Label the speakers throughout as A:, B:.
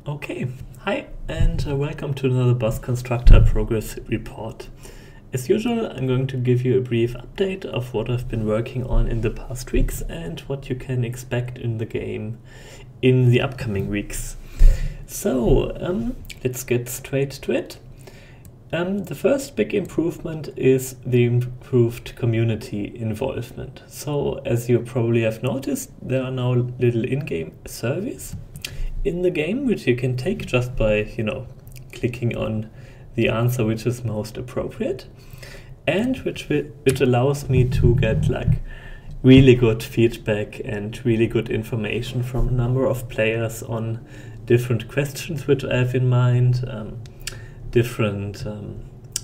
A: Okay, hi and welcome to another Bus Constructor Progress Report. As usual, I'm going to give you a brief update of what I've been working on in the past weeks and what you can expect in the game in the upcoming weeks. So, let's get straight to it. The first big improvement is the improved community involvement. So, as you probably have noticed, there are now little in-game surveys in the game, which you can take just by, clicking on the answer which is most appropriate, and which allows me to get really good feedback and really good information from a number of players on different questions which I have in mind, different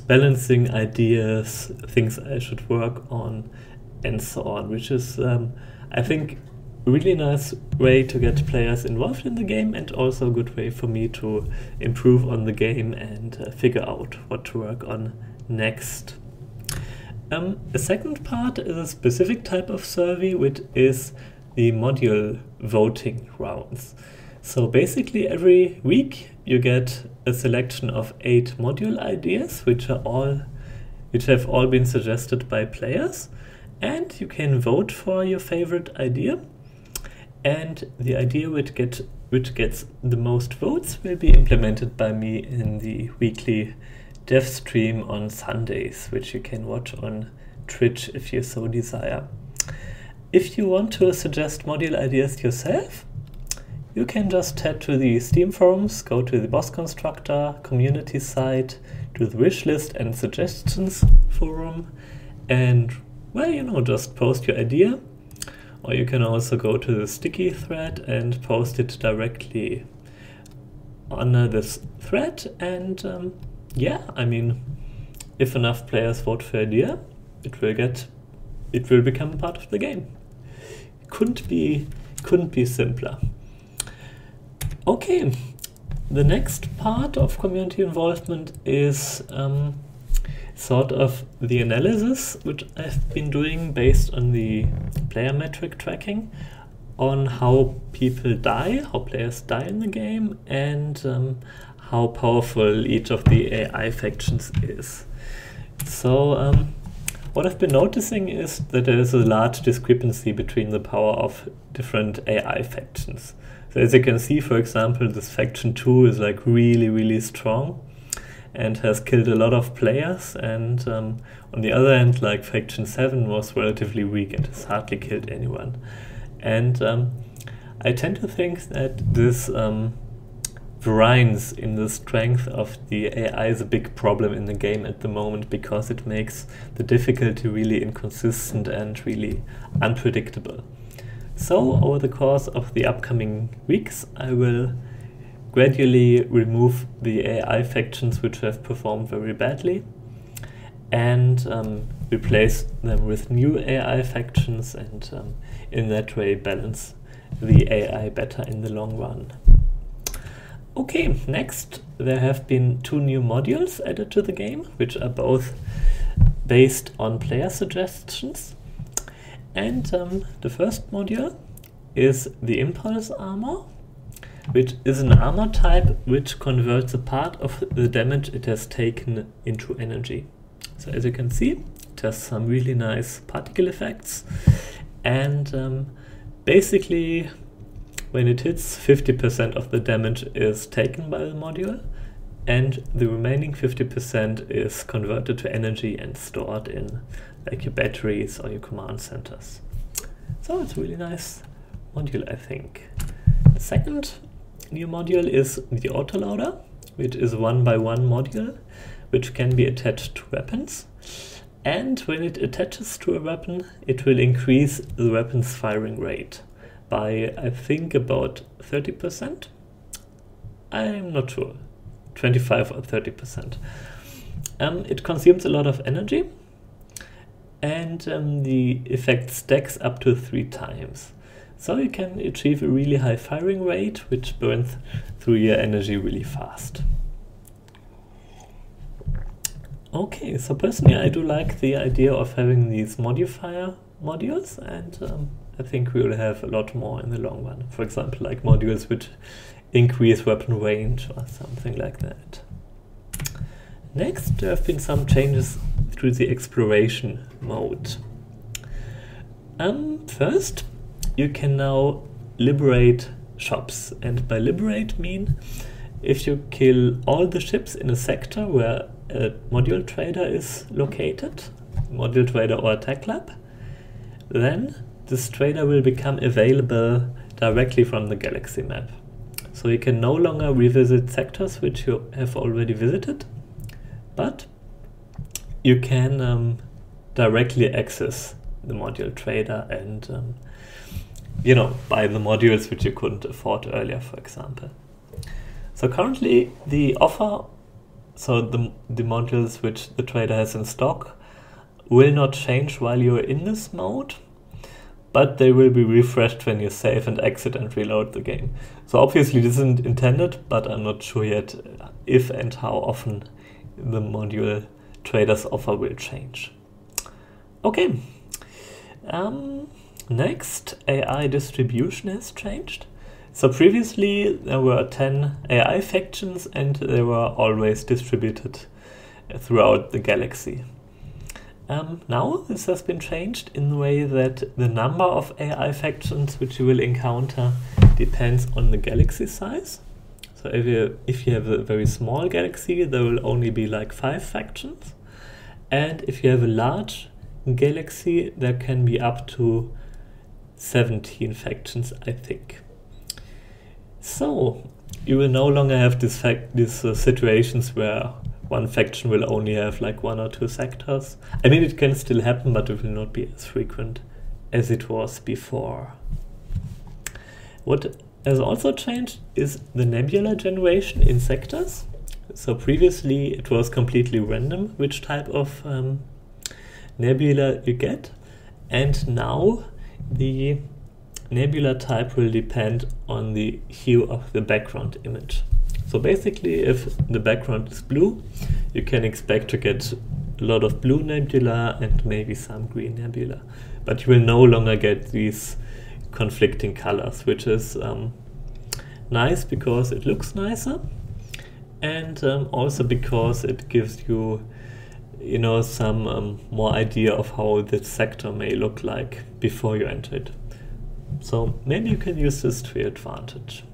A: balancing ideas, things I should work on, and so on, which is, I think, really nice way to get players involved in the game, and also a good way for me to improve on the game and figure out what to work on next. The second part is a specific type of survey, which is the module voting rounds. So basically every week you get a selection of 8 module ideas, which have all been suggested by players, and you can vote for your favorite idea. And the idea which gets the most votes will be implemented by me in the weekly dev stream on Sundays, which you can watch on Twitch if you so desire. If you want to suggest module ideas yourself, you can just head to the Steam forums, go to the Boss Constructor community site, to the wishlist and suggestions forum, and just post your idea. Or you can also go to the sticky thread and post it directly under this thread. And if enough players vote for idea, it will become part of the game. Couldn't be simpler. Okay, the next part of community involvement is sort of the analysis which I've been doing based on the player metric tracking on how players die in the game, and how powerful each of the AI factions is. So what I've been noticing is that there is a large discrepancy between the power of different AI factions. So as you can see, for example, this faction 2 is really, really strong and has killed a lot of players, and on the other hand, faction 7 was relatively weak and has hardly killed anyone. And I tend to think that this variance in the strength of the AI is a big problem in the game at the moment, because it makes the difficulty really inconsistent and really unpredictable. So over the course of the upcoming weeks, I will gradually remove the AI factions which have performed very badly, and replace them with new AI factions, and in that way balance the AI better in the long run. Okay, next there have been 2 new modules added to the game, which are both based on player suggestions. And the first module is the Impulse Armor, which is an armor type which converts a part of the damage it has taken into energy. So as you can see, it has some really nice particle effects, and basically when it hits, 50% of the damage is taken by the module, and the remaining 50% is converted to energy and stored in your batteries or your command centers. So it's a really nice module, I think. The second new module is the Autoloader, which is a 1x1 module which can be attached to weapons, and when it attaches to a weapon, it will increase the weapon's firing rate by, I think, about 30%. I'm not sure, 25 or 30%. It consumes a lot of energy, and the effect stacks up to 3 times. So you can achieve a really high firing rate, which burns through your energy really fast. Okay, so personally I do like the idea of having these modifier modules, and I think we will have a lot more in the long run. For example, modules which increase weapon range or something like that. Next, there have been some changes to the exploration mode. First, you can now liberate shops, and by liberate mean if you kill all the ships in a sector where a module trader is located, module trader or a tech lab, then this trader will become available directly from the galaxy map. So you can no longer revisit sectors which you have already visited, but you can directly access the module trader and buy the modules which you couldn't afford earlier, for example. So currently the offer, so the modules which the trader has in stock will not change while you're in this mode, but they will be refreshed when you save and exit and reload the game. So obviously this isn't intended, but I'm not sure yet if and how often the module trader's offer will change. Okay. Next, AI distribution has changed. So previously there were 10 AI factions and they were always distributed throughout the galaxy. Now this has been changed in the way that the number of AI factions which you will encounter depends on the galaxy size. So if you have a very small galaxy, there will only be like 5 factions. And if you have a large galaxy, there can be up to 17 factions, I think. So you will no longer have these situations where one faction will only have like 1 or 2 sectors. I mean, it can still happen, but it will not be as frequent as it was before. What has also changed is the Nebula generation in sectors. So previously it was completely random which type of nebula you get, and now the nebula type will depend on the hue of the background image. So basically, if the background is blue, you can expect to get a lot of blue nebula and maybe some green nebula, but you will no longer get these conflicting colors, which is nice because it looks nicer, and also because it gives you some more idea of how the sector may look like before you enter it. So maybe you can use this to your advantage.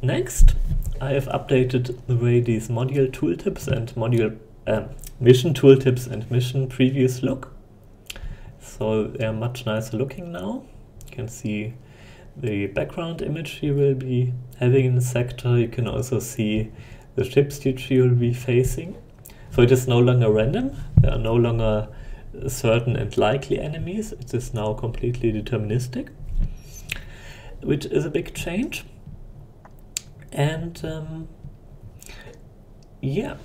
A: Next, I have updated the way these module tooltips and mission tooltips and mission previews look. So they are much nicer looking now. You can see the background image you will be having in the sector. You can also see the ships which you will be facing. So it is no longer random. There are no longer certain and likely enemies. It is now completely deterministic, which is a big change. And yeah,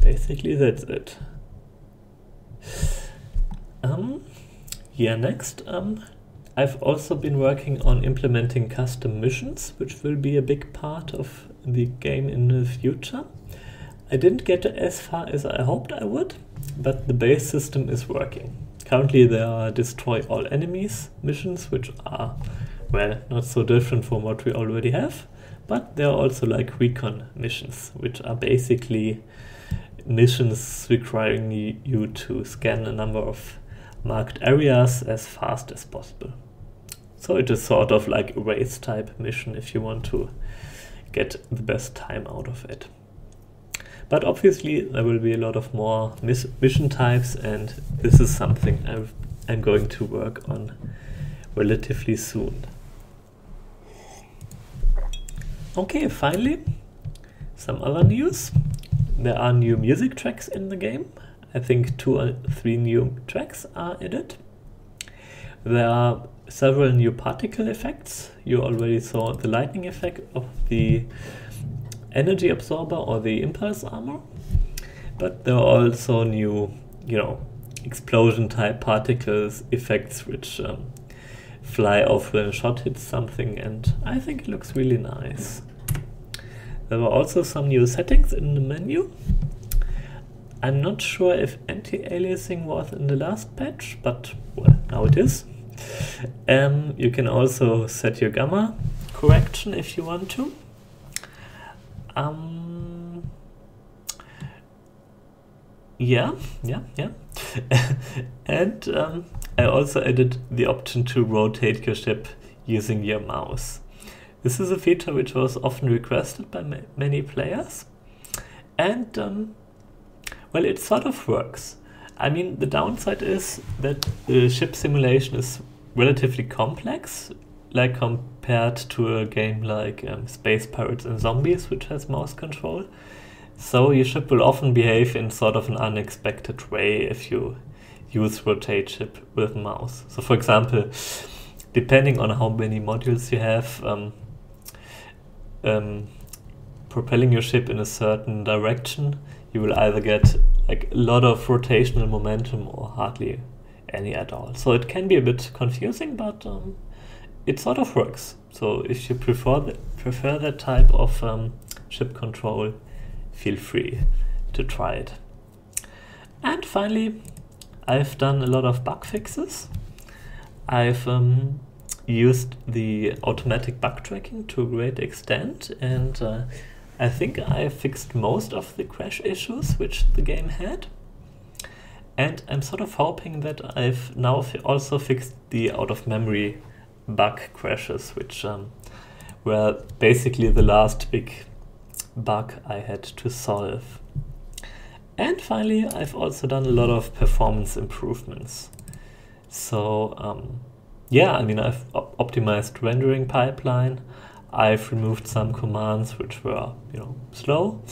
A: basically that's it. Next, I've also been working on implementing custom missions, which will be a big part of the game in the future. I didn't get as far as I hoped I would, but the base system is working. Currently there are destroy all enemies missions, which are, well, not so different from what we already have, but there are also like recon missions, which are basically missions requiring you to scan a number of marked areas as fast as possible. So it is sort of like a race type mission if you want to get the best time out of it. But obviously there will be a lot of more mission types, and this is something I'm going to work on relatively soon. Okay, finally, some other news. There are new music tracks in the game. I think 2 or 3 new tracks are added. There are several new particle effects. You already saw the lightning effect of the energy absorber or the impulse armor, but there are also new, explosion type particles effects which fly off when a shot hits something, and I think it looks really nice. There were also some new settings in the menu. I'm not sure if anti-aliasing was in the last patch, but well, now it is. You can also set your gamma correction if you want to. Yeah. And I also added the option to rotate your ship using your mouse. This is a feature which was often requested by many players, and well, it sort of works. I mean, the downside is that the ship simulation is relatively complex, like compared to a game like Space Pirates and Zombies, which has mouse control. So your ship will often behave in sort of an unexpected way if you use rotate ship with mouse. So for example, depending on how many modules you have, propelling your ship in a certain direction, you will either get like a lot of rotational momentum or hardly any at all. So it can be a bit confusing, but it sort of works. So if you prefer that type of ship control, feel free to try it. And finally, I've done a lot of bug fixes. I've used the automatic bug tracking to a great extent, and I think I fixed most of the crash issues which the game had. And I'm sort of hoping that I've now also fixed the out-of-memory bug crashes, which were basically the last big bug I had to solve. And finally, I've also done a lot of performance improvements. So yeah, I mean, I've optimized rendering pipeline. I've removed some commands which were, slow.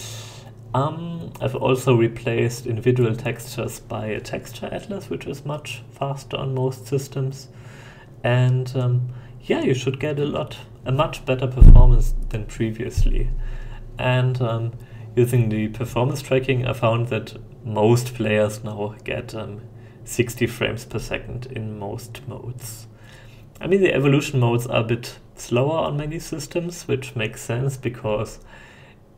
A: I've also replaced individual textures by a texture atlas, which is much faster on most systems. And yeah, you should get a much better performance than previously. And using the performance tracking, I found that most players now get 60 frames per second in most modes. I mean, the evolution modes are a bit slower on many systems, which makes sense because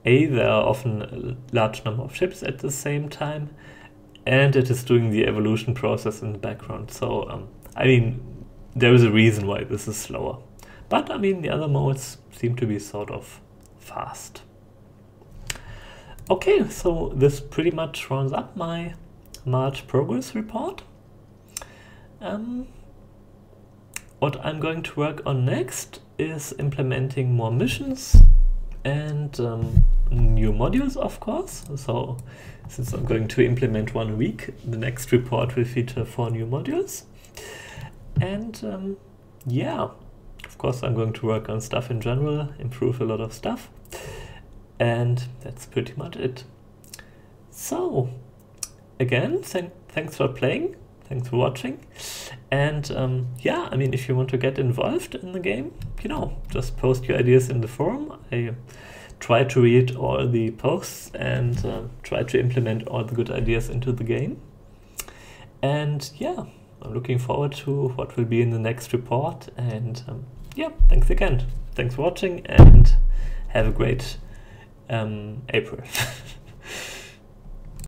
A: there are often a large number of ships at the same time, and it is doing the evolution process in the background. So, I mean, there is a reason why this is slower. But, I mean, the other modes seem to be sort of fast. Okay, so this pretty much rounds up my March progress report. What I'm going to work on next is implementing more missions and new modules, of course. So since I'm going to implement one a week, the next report will feature 4 new modules. And yeah, of course, I'm going to work on stuff in general, improve a lot of stuff. And that's pretty much it. So again, thanks for playing. Thanks for watching. And yeah, I mean, if you want to get involved in the game, just post your ideas in the forum. I try to read all the posts and try to implement all the good ideas into the game. And yeah, I'm looking forward to what will be in the next report. And yeah, thanks again. Thanks for watching and have a great April.